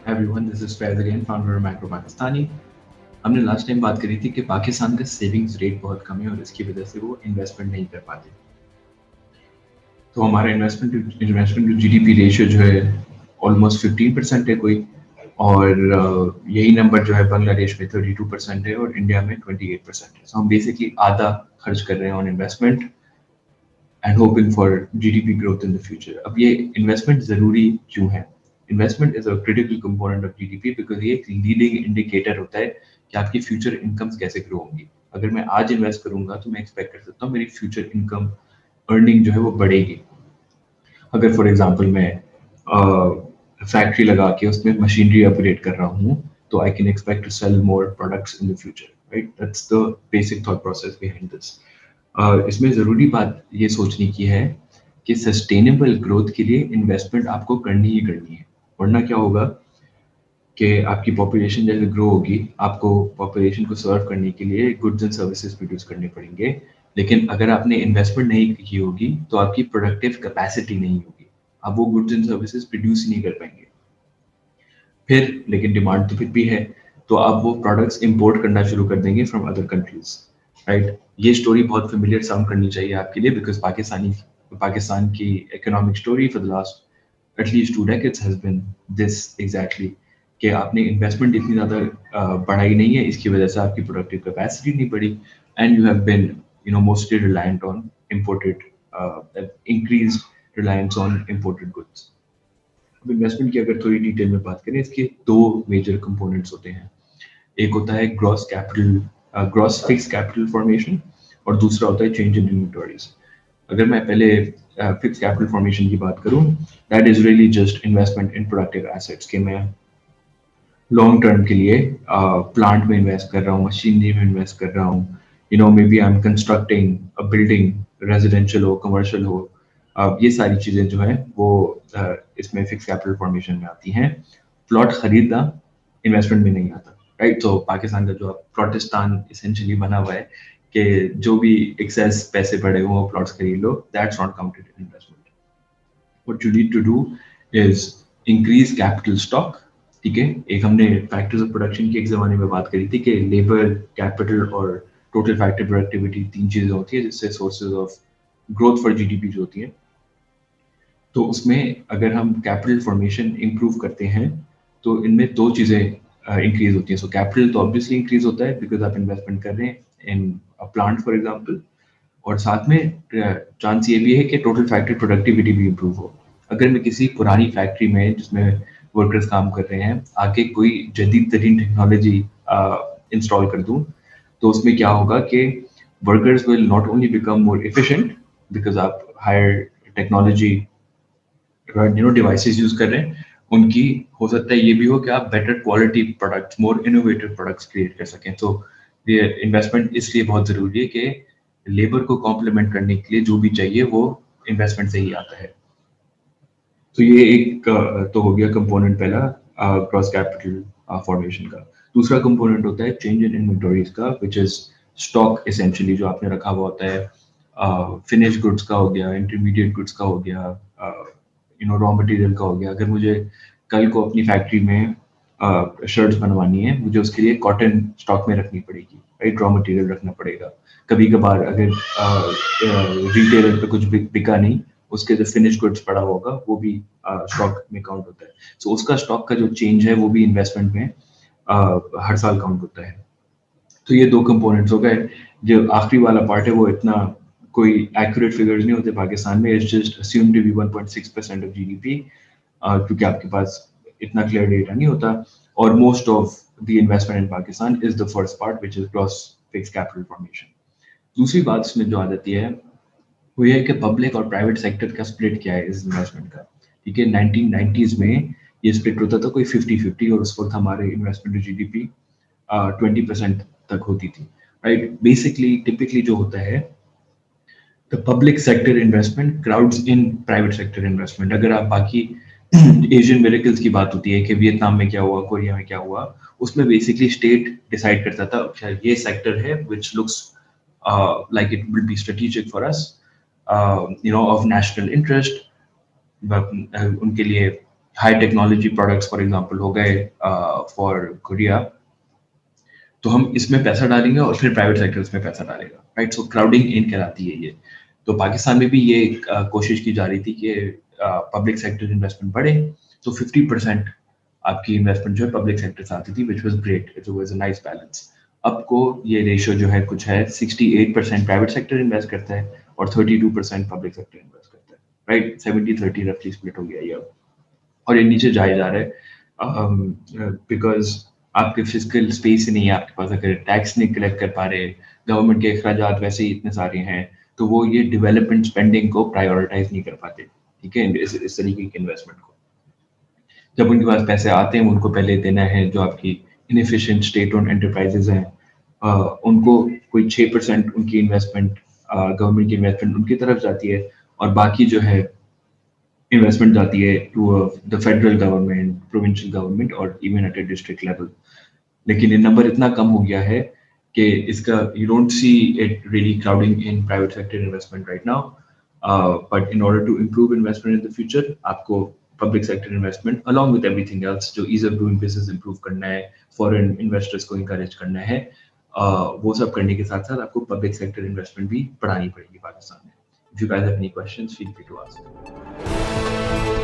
Everyone, this is Faiz again, founder of Macro Pakistani. हमने last time बात करी थी कि पाकिस्तान का सेविंग्स रेट बहुत कम है और इसकी वजह से वो इन्वेस्टमेंट नहीं कर पाते। तो हमारा इन्वेस्टमेंट टू जीडीपी रेशियो जो है ऑलमोस्ट 15% है कोई, और यही नंबर जो है बांग्लादेश में 32% है और इंडिया में 28% है। सो हम बेसिकली आधा खर्च कर रहे हैं on investment and hoping for GDP growth in the future. अब ये इन्वेस्टमेंट जरूरी क्यों है? Investment is a critical component of GDP because ये एक लीडिंग इंडिकेटर होता है कि आपकी फ्यूचर इनकम्स कैसे ग्रो होंगी। अगर मैं आज इन्वेस्ट करूंगा तो मैं एक्सपेक्ट कर सकता हूँ मेरी फ्यूचर इनकम अर्निंग जो है वो बढ़ेगी। अगर फॉर एग्जांपल मैं फैक्ट्री लगा के उसमें मशीनरी ऑपरेट कर रहा हूँ तो I can expect to sell more products in the future, right? That's the basic thought process behind this. इसमें ज़रूरी बात ये सोचने की है कि सस्टेनेबल ग्रोथ के लिए इन्वेस्टमेंट आपको करनी ही करनी है, वरना क्या होगा कि आपकी पॉपुलेशन जैसे ग्रो होगी आपको पॉपुलेशन को सर्व करने के लिए गुड्स एंड सर्विसेज प्रोड्यूस करने पड़ेंगे, लेकिन अगर आपने इन्वेस्टमेंट नहीं की होगी तो आपकी प्रोडक्टिव कैपेसिटी नहीं होगी, आप वो गुड्स एंड सर्विसेज प्रोड्यूस ही नहीं कर पाएंगे। फिर लेकिन डिमांड तो फिर भी है, तो आप वो प्रोडक्ट्स इंपोर्ट करना शुरू कर देंगे फ्रॉम अदर कंट्रीज, राइट? ये स्टोरी बहुत फेमिलियर साउंड करनी चाहिए आपके लिए बिकॉज पाकिस्तान की economic story for the last at least 2 decades has been this exactly, कि आपने इन्वेस्टमेंट इतनी ज़्यादा बढ़ाई नहीं है, इसकी वजह से आपकी प्रोडक्टिव कैपेसिटी नहीं बढ़ी and you have been mostly reliant on imported increase reliance on imported goods. अब इन्वेस्टमेंट की अगर थोड़ी डिटेल में बात करें, इसके दो मेजर कंपोनेंट्स होते हैं। एक होता है ग्रॉस फिक्स कैपिटल फॉर्मेशन और दूसरा होता है चेंज इन इन्वेंटरीज। अगर मैं पहले फिक्स कैपिटल फॉर्मेशन की बात करूं, that is really just investment in productive assets के मैं लॉन्ग टर्म के लिए प्लांट में इन्वेस्ट कर रहा हूँ, मशीनरी में इन्वेस्ट कर रहा हूँ, maybe I am constructing a building, residential हो, कमर्शियल हो, ये सारी चीज़ें जो हैं वो इसमें फिक्स कैपिटल फॉर्मेशन में आती हैं। प्लॉट खरीदना इन्वेस्टमेंट में नहीं आता, राइट? तो पाकिस्तान का जो प्लॉटिस्तान इसेंशियली बना हुआ है कि जो भी एक्सेस पैसे पड़े हुए वो प्लॉट्स खरीद लो, that's not counted in investment. what you need to do is increase capital stock। ठीक है, एक हमने फैक्टर्स ऑफ प्रोडक्शन की एक जमाने में बात करी थी कि लेबर, कैपिटल और टोटल फैक्ट्री प्रोडक्टिविटी तीन चीजें होती है जिससे sources of growth for GDP जो होती है। तो उसमें अगर हम कैपिटल फॉर्मेशन इंप्रूव करते हैं तो इनमें दो चीजें इंक्रीज होती हैं। सो कैपिटल तो ऑब्वियसली इंक्रीज होता है बिकॉज आप इन्वेस्टमेंट कर रहे हैं इन अ प्लांट फॉर एग्जांपल, और साथ में चांस ये भी है कि टोटल फैक्ट्री प्रोडक्टिविटी भी इम्प्रूव हो। अगर मैं किसी पुरानी फैक्ट्री में जिसमें वर्कर्स काम कर रहे हैं आगे कोई जदीद तरीन टेक्नोलॉजी इंस्टॉल कर दूं तो उसमें क्या होगा कि workers will not only become more efficient because आप हायर टेक्नोलॉजी डिवाइसेस यूज कर रहे हैं, उनकी हो सकता है ये भी हो कि आप बेटर क्वालिटी प्रोडक्ट्स, मोर इनोवेटिव प्रोडक्ट्स क्रिएट कर सकें। तो ये इन्वेस्टमेंट इसलिए बहुत जरूरी है कि लेबर को कॉम्प्लीमेंट करने के लिए जो भी चाहिए वो इन्वेस्टमेंट से ही आता है। तो ये एक तो हो गया कंपोनेंट पहला क्रॉस कैपिटल फॉर्मेशन का। दूसरा कंपोनेंट होता है चेंज इन इन्वेंटरीज का, विच इज स्टॉक एसेंशियली जो आपने रखा हुआ होता है। फिनिश गुड्स का हो गया, इंटरमीडिएट गुड्स का हो गया, रॉ मटेरियल का हो गया। अगर मुझे कल को अपनी फैक्ट्री में शर्ट्स बनवानी है, मुझे उसके लिए कॉटन स्टॉक में रखनी पड़ेगी, राइट? रॉ मटेरियल रखना पड़ेगा। कभी कभार अगर रिटेलर पे कुछ बिका नहीं, उसके जो फिनिश गुड्स पड़ा होगा वो भी स्टॉक में काउंट होता है। सो उसका स्टॉक का जो चेंज है वो भी इन्वेस्टमेंट में हर साल काउंट होता है। तो ये दो कंपोनेंट्स हो गए। जो आखिरी वाला पार्ट है वो इतना कोई एक्यूरेट फिगर्स नहीं होते पाकिस्तान में, it's just assumed to be 1.6% of GDP, क्योंकि आपके पास इतना क्लियर डेटा नहीं होता। और most of the investment in Pakistan is the first part which is gross fix capital formation. दूसरी बात इसमें जो आ जाती है वो ये है कि पब्लिक और प्राइवेट सेक्टर का स्प्लिट क्या है इस इन्वेस्टमेंट का। ठीक है, 1990s में ये स्प्लिट होता था कोई 50-50 और उस वक्त हमारे इन्वेस्टमेंट टू जीडीपी 20% तक होती थी, राइट? बेसिकली टिपिकली जो होता है the public sector investment crowds in private sector investment. अगर आप बाकी एशियन मिरेकल्स की बात होती है कि वियतनाम में क्या हुआ, कोरिया में क्या हुआ, उसमें बेसिकली स्टेट डिसाइड करता था अच्छा ये सेक्टर है which looks like it will be strategic for us, of national interest, उनके लिए high technology products for example हो गए फॉर कोरिया, तो हम इसमें पैसा डालेंगे और फिर प्राइवेट सेक्टर इसमें पैसा डालेगा, राइट? सो क्राउडिंग इन कहलाती है ये। तो पाकिस्तान में भी ये कोशिश की जा रही थी कि पब्लिक सेक्टर इन्वेस्टमेंट बढ़े, तो 50% आपकी इन्वेस्टमेंट जो है पब्लिक सेक्टर से आती थी, which was great, it was a nice balance. अब को ये रेशियो जो है कुछ है 68% प्राइवेट सेक्टर इन्वेस्ट करता है और 32% पब्लिक सेक्टर इन्वेस्ट करता है, राइट? 70-30 रफली स्प्लिट हो गया ये अब, और ये नीचे जाए जा रहा है बिकॉज आपके फिजिकल स्पेस ही नहीं है आपके पास, अगर टैक्स नहीं कलेक्ट कर पा रहे, गवर्नमेंट के अखराजात वैसे ही इतने सारे हैं, तो वो ये डेवलपमेंट स्पेंडिंग को प्रायोरिटाइज नहीं कर पाते, ठीक है, इस तरीके की इन्वेस्टमेंट को। जब उनके पास पैसे आते हैं उनको पहले देना है जो आपकी इनएफिशिएंट स्टेट ओन्ड एंटरप्राइजेज हैं, उनको कोई 6% उनकी इन्वेस्टमेंट, गवर्नमेंट की इन्वेस्टमेंट उनकी तरफ जाती है, और बाकी जो है इन्वेस्टमेंट जाती है to the federal government, provincial government और even at a district level. लेकिन ये नंबर इतना कम हो गया है कि इसका you don't see it really crowding in private sector investment right now, but in order to improve investment in the future, आपको public sector investment along with everything else, जो ease of doing business improve करना है, foreign investors को encourage करना है, वो सब करने के साथ साथ आपको पब्लिक सेक्टर इन्वेस्टमेंट भी बढ़ानी पड़ेगी पाकिस्तान में। If you guys have any questions, feel free to ask.